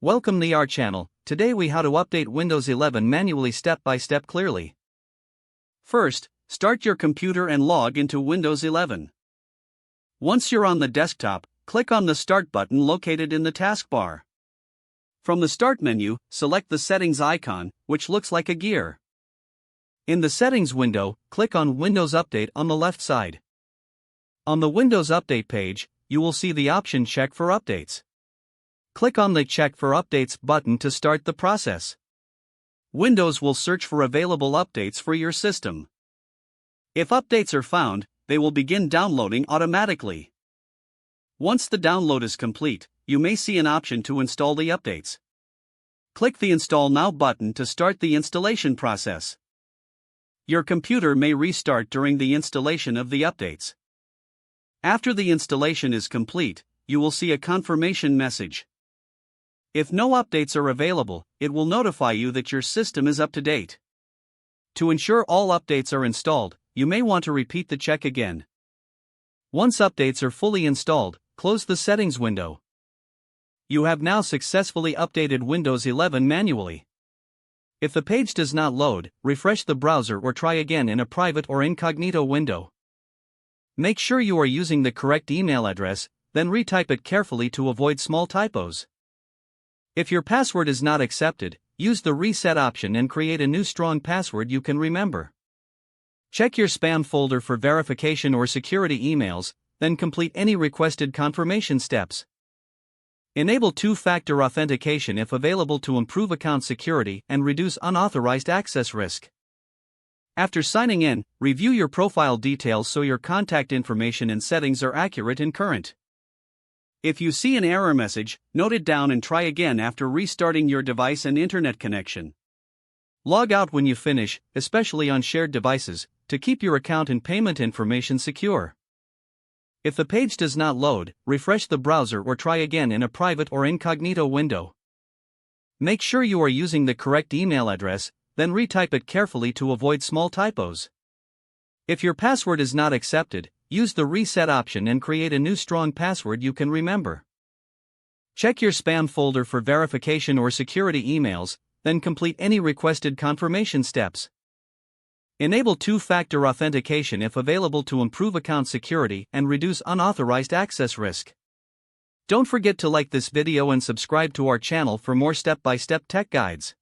Welcome to our channel. Today we how to update Windows 11 manually step by step clearly. First, start your computer and log into Windows 11. Once you're on the desktop, click on the Start button located in the taskbar. From the Start menu, select the Settings icon, which looks like a gear. In the Settings window, click on Windows Update on the left side. On the Windows Update page, you will see the option Check for Updates. Click on the Check for Updates button to start the process. Windows will search for available updates for your system. If updates are found, they will begin downloading automatically. Once the download is complete, you may see an option to install the updates. Click the Install Now button to start the installation process. Your computer may restart during the installation of the updates. After the installation is complete, you will see a confirmation message. If no updates are available, it will notify you that your system is up to date. To ensure all updates are installed, you may want to repeat the check again. Once updates are fully installed, close the Settings window. You have now successfully updated Windows 11 manually. If the page does not load, refresh the browser or try again in a private or incognito window. Make sure you are using the correct email address, then retype it carefully to avoid small typos. If your password is not accepted, use the Reset option and create a new strong password you can remember. Check your spam folder for verification or security emails, then complete any requested confirmation steps. Enable two-factor authentication if available to improve account security and reduce unauthorized access risk. After signing in, review your profile details so your contact information and settings are accurate and current. If you see an error message, note it down and try again after restarting your device and internet connection. Log out when you finish, especially on shared devices, to keep your account and payment information secure. If the page does not load, refresh the browser or try again in a private or incognito window. Make sure you are using the correct email address, then retype it carefully to avoid small typos. If your password is not accepted, use the Reset option and create a new strong password you can remember. Check your spam folder for verification or security emails, then complete any requested confirmation steps. Enable two-factor authentication if available to improve account security and reduce unauthorized access risk. Don't forget to like this video and subscribe to our channel for more step-by-step tech guides.